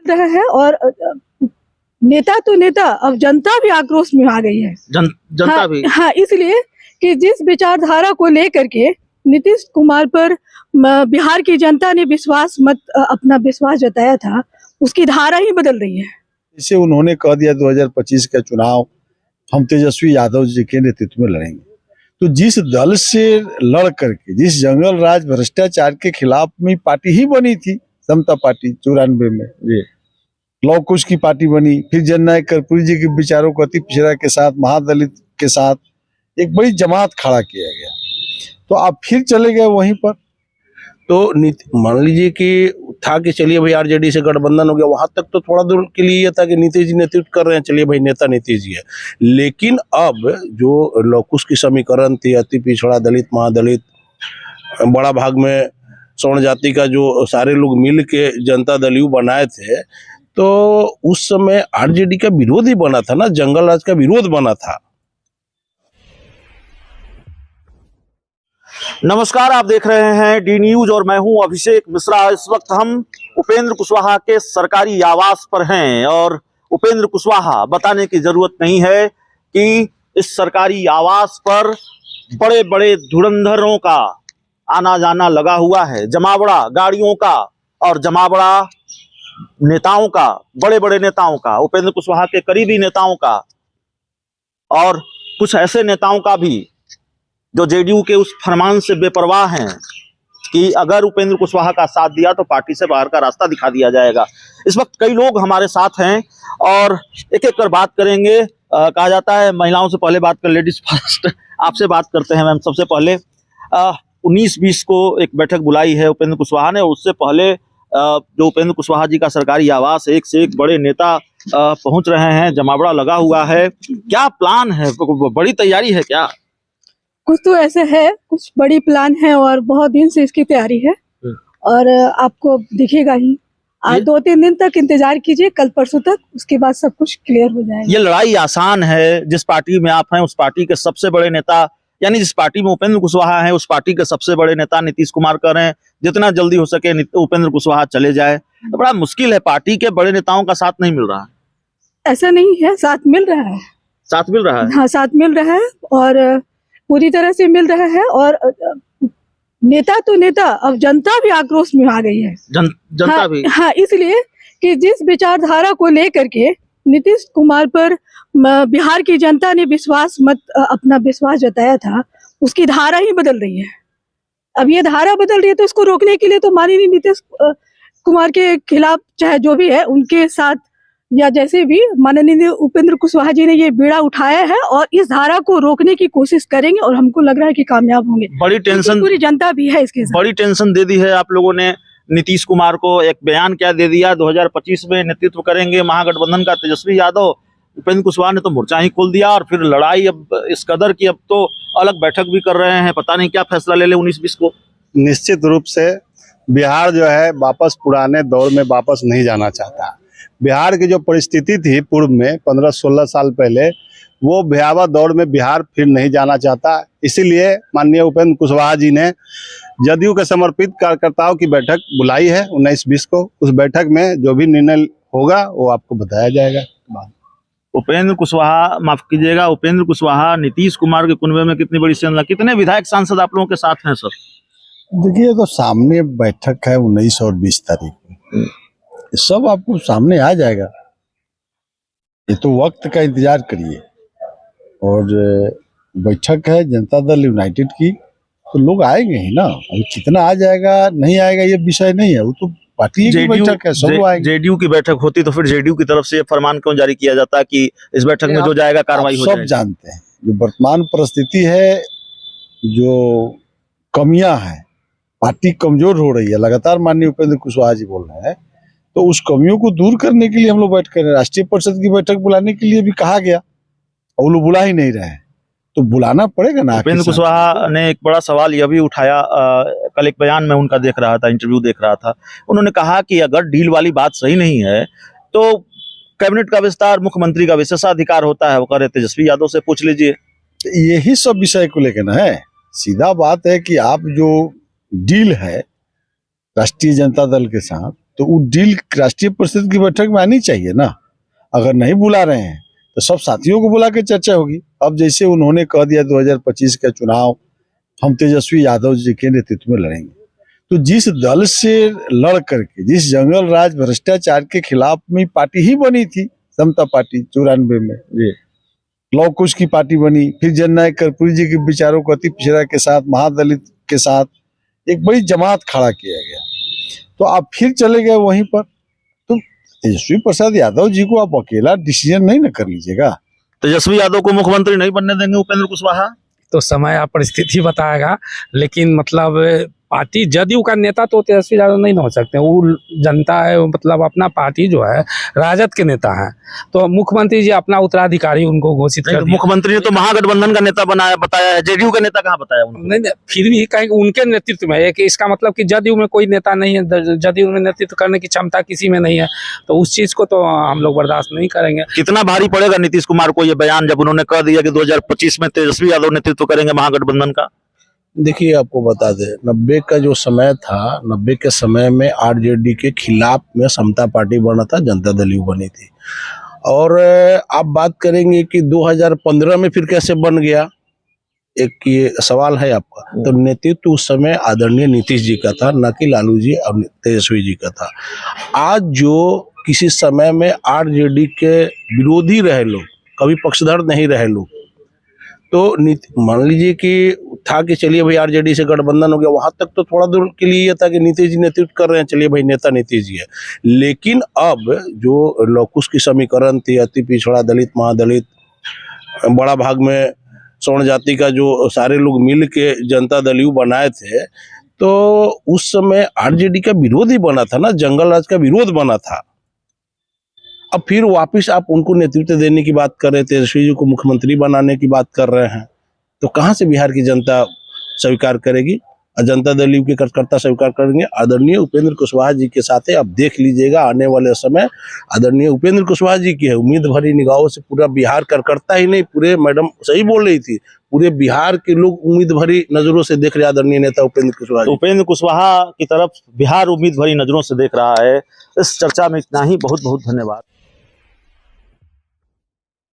रहा है और नेता तो नेता, अब जनता भी आक्रोश में आ गई है। जनता भी हाँ, इसलिए कि जिस विचारधारा को लेकर के नीतीश कुमार पर बिहार की जनता ने अपना विश्वास जताया था, उसकी धारा ही बदल रही है। इसे उन्होंने कह दिया 2025 का चुनाव हम तेजस्वी यादव जी के नेतृत्व में लड़ेंगे। तो जिस दल से लड़ करके, जिस जंगल राज भ्रष्टाचार के खिलाफ में पार्टी ही बनी थी, समता पार्टी 94 में लौ कुश की पार्टी बनी, फिर जननायक कर्पूरी जी के विचारों को अति पिछड़ा के साथ, महादलित के साथ एक बड़ी जमात खड़ा किया गया। तो आप फिर चले गए वहीं पर। तो मान लीजिए कि था कि चलिए भाई आरजेडी से गठबंधन हो गया, वहां तक तो थोड़ा दूर के लिए ये था कि नीतीश जी नेतृत्व कर रहे हैं, चलिए भाई नेता नीतीश जी है। लेकिन अब जो लौकुश की समीकरण थी, अति पिछड़ा, दलित, महादलित, बड़ा भाग में स्वर्ण जाति का जो सारे लोग मिल के जनता दल यू बनाए थे, तो उस समय आरजेडी का विरोध ही बना था ना, जंगल राज का विरोध बना था। नमस्कार, आप देख रहे हैं डी न्यूज और मैं हूं अभिषेक मिश्रा। इस वक्त हम उपेंद्र कुशवाहा के सरकारी आवास पर हैं और उपेंद्र कुशवाहा, बताने की जरूरत नहीं है कि इस सरकारी आवास पर बड़े बड़े धुरंधरों का आना जाना लगा हुआ है, जमावड़ा गाड़ियों का और जमावड़ा नेताओं का, बड़े बड़े नेताओं का, उपेंद्र कुशवाहा के करीबी नेताओं का और कुछ ऐसे नेताओं का भी जो जेडीयू के उस फरमान से बेपरवाह हैं कि अगर उपेंद्र कुशवाहा का साथ दिया तो पार्टी से बाहर का रास्ता दिखा दिया जाएगा। इस वक्त कई लोग हमारे साथ हैं और एक एक कर बात करेंगे। कहा जाता है महिलाओं से पहले बात कर, लेडीज फर्स्ट। आपसे बात करते हैं मैम। सबसे पहले 19-20 को एक बैठक बुलाई है उपेंद्र कुशवाहा ने, और उससे पहले जो उपेंद्र कुशवाहा जी का सरकारी आवास, एक से एक बड़े नेता पहुंच रहे हैं, जमावड़ा लगा हुआ है। क्या प्लान है, बड़ी तैयारी है क्या? कुछ तो ऐसे है, कुछ बड़ी प्लान है और बहुत दिन से इसकी तैयारी है और आपको दिखेगा ही। आज 2-3 दिन तक इंतजार कीजिए, कल परसों तक, उसके बाद सब कुछ क्लियर हो जाएगा। ये लड़ाई आसान है? जिस पार्टी में आप हैं उस पार्टी के सबसे बड़े नेता, यानी जिस पार्टी में उपेंद्र कुशवाहा है उस पार्टी के सबसे बड़े नेता नीतीश कुमार कह रहे हैं जितना जल्दी हो सके उपेंद्र कुशवाहा चले जाए, तो बड़ा मुश्किल है। पार्टी के बड़े नेताओं का साथ नहीं मिल रहा है। ऐसा नहीं है, साथ मिल रहा है। साथ मिल रहा है? हाँ, साथ मिल रहा है और पूरी तरह से मिल रहा है और नेता तो नेता, अब जनता भी आक्रोश में आ गई है। जनता भी? हाँ, इसलिए कि जिस विचारधारा को लेकर के नीतीश कुमार पर बिहार की जनता ने अपना विश्वास जताया था, उसकी धारा ही बदल रही है। अब ये धारा बदल रही है तो इसको रोकने के लिए तो माननीय नीतीश कुमार के खिलाफ, चाहे जो भी है उनके साथ या जैसे भी, माननीय उपेंद्र कुशवाहा जी ने ये बीड़ा उठाया है और इस धारा को रोकने की कोशिश करेंगे और हमको लग रहा है कि कामयाब होंगे। बड़ी टेंशन, पूरी जनता भी है इसके साथ। बड़ी टेंशन दे दी है आप लोगों ने नीतीश कुमार को। एक बयान क्या दे दिया, 2025 में नेतृत्व करेंगे महागठबंधन का तेजस्वी यादव। उपेंद्र कुशवाहा ने तो मोर्चा ही खोल दिया और फिर लड़ाई अब इस कदर की, अब तो अलग बैठक भी कर रहे हैं, पता नहीं क्या फैसला ले ले 19-20 को। निश्चित रूप से बिहार जो है वापस पुराने दौर में वापस नहीं जाना चाहता। बिहार की जो परिस्थिति थी पूर्व में 15-16 साल पहले, वो भयावह दौर में बिहार फिर नहीं जाना चाहता। इसीलिए माननीय उपेंद्र कुशवाहा जी ने जदयू के समर्पित कार्यकर्ताओं की बैठक बुलाई है 19-20 को। उस बैठक में जो भी निर्णय होगा वो आपको बताया जाएगा। उपेंद्र कुशवाहा, माफ कीजिएगा, उपेंद्र कुशवाहा नीतीश कुमार के कुनबे में कितनी बड़ी सेना, कितने विधायक सांसद आप लोगों के साथ हैं सर? देखिए, तो सामने बैठक है 19 और 20 तारीख को, सब आपको सामने आ जाएगा। ये तो वक्त का इंतजार करिए। और बैठक है जनता दल यूनाइटेड की, तो लोग आएंगे ही ना। अभी कितना आ जाएगा नहीं आएगा ये विषय नहीं है, वो तो पार्टी की बैठक है, सब आएंगे। जेडीयू की बैठक होती तो फिर जेडीयू की तरफ से फरमान क्यों जारी किया जाता कि इस बैठक में जो जाएगा कार्रवाई हो जाएगी? सब जानते हैं जो वर्तमान परिस्थिति है, जो कमियां हैं, पार्टी कमजोर हो रही है लगातार। माननीय उपेंद्र कुशवाहा जी बोल रहे हैं, तो उस कमियों को दूर करने के लिए हम लोग बैठ कर राष्ट्रीय परिषद की बैठक बुलाने के लिए भी कहा गया और वो लोग बुला ही नहीं रहे, तो बुलाना पड़ेगा ना। उपेंद्र कुशवाहा ने एक बड़ा सवाल यह भी उठाया, कल एक बयान में उनका देख रहा था, इंटरव्यू देख रहा था, उन्होंने कहा कि अगर डील वाली बात सही नहीं है तो कैबिनेट का विस्तार मुख्यमंत्री का विशेषाधिकार होता है, वो कह रहे तेजस्वी यादव से पूछ लीजिए। यही सब विषय को लेकर ना है। सीधा बात है कि आप जो डील है राष्ट्रीय जनता दल के साथ, तो वो डील राष्ट्रीय परिषद की बैठक में आनी चाहिए ना। अगर नहीं बुला रहे हैं तो सब साथियों को बुला के चर्चा होगी। अब जैसे उन्होंने कह दिया 2025 का चुनाव हम तेजस्वी यादव जी के नेतृत्व में लड़ेंगे, तो जिस दल से लड़ करके, जिस जंगल राज भ्रष्टाचार के खिलाफ में पार्टी ही बनी थी, समता पार्टी 94 में जी। लौ कुश की पार्टी बनी, फिर जननायक कर्पूरी जी के विचारों को अति पिछड़ा के साथ, महादलित के साथ एक बड़ी जमात खड़ा किया गया, तो आप फिर चले गए वहीं पर। तो तेजस्वी प्रसाद यादव जी को आप अकेला डिसीजन नहीं न कर लीजिएगा। तेजस्वी यादव को मुख्यमंत्री नहीं बनने देंगे उपेंद्र कुशवाहा? तो समय और परिस्थिति बताएगा, लेकिन मतलब पार्टी जदयू का नेता तो तेजस्वी यादव नहीं ना हो सकते। वो जनता है, मतलब अपना पार्टी जो है राजद के नेता है, तो मुख्यमंत्री जी अपना उत्तराधिकारी उनको घोषित कर दिया। मुख्यमंत्री ने तो महागठबंधन का नेता बनाया बताया है, जेडीयू का नेता कहाँ बताया उन्होंने? नहीं, फिर भी कहीं उनके नेतृत्व में है कि इसका मतलब कि जदयू में कोई नेता नहीं है, जदयू में नेतृत्व करने की क्षमता किसी में नहीं है, तो उस चीज को तो हम लोग बर्दाश्त नहीं करेंगे। कितना भारी पड़ेगा नीतीश कुमार को ये बयान जब उन्होंने कह दिया कि 2025 में तेजस्वी यादव नेतृत्व करेंगे महागठबंधन का? देखिए, आपको बता दें, 90 का जो समय था, 90 के समय में आरजेडी के खिलाफ में समता पार्टी बना था, जनता दल यू बनी थी। और आप बात करेंगे कि 2015 में फिर कैसे बन गया, एक ये सवाल है आपका। तो नेतृत्व उस समय आदरणीय नीतीश जी का था, न कि लालू जी और तेजस्वी जी का था। आज जो किसी समय में आरजेडी के विरोधी रहे लोग, कभी पक्षधर नहीं रहे लोग, तो मान लीजिए कि था कि चलिए भाई आरजेडी से गठबंधन हो गया, वहां तक तो थोड़ा दूर के लिए ये था कि नीतीश जी नेतृत्व कर रहे हैं, चलिए भाई नेता नीतीश जी है। लेकिन अब जो लौकुश की समीकरण थी, अति पिछड़ा, दलित, महादलित, बड़ा भाग में स्वर्ण जाति का जो सारे लोग मिल के जनता दल यू बनाए थे, तो उस समय आरजेडी का विरोध ही बना था ना, जंगल राज का विरोध बना था। अब फिर वापस आप उनको नेतृत्व देने की बात कर रहे हैं, तेजस्वी जी को मुख्यमंत्री बनाने की बात कर रहे हैं, तो कहां से बिहार की जनता स्वीकार करेगी? जनता दल यू के कार्यकर्ता स्वीकार करेंगे? आदरणीय उपेंद्र कुशवाहा जी के साथ आप देख लीजिएगा, आने वाले समय आदरणीय उपेंद्र कुशवाहा जी की है उम्मीद भरी निगाहों से पूरा बिहार कार्यकर्ता ही नहीं, पूरे, मैडम सही बोल रही थी, पूरे बिहार के लोग उम्मीद भरी नजरों से देख रहे आदरणीय नेता उपेंद्र कुशवाहा। उपेंद्र कुशवाहा की तरफ बिहार उम्मीद भरी नजरों से देख रहा है। इस चर्चा में इतना ही। बहुत बहुत धन्यवाद।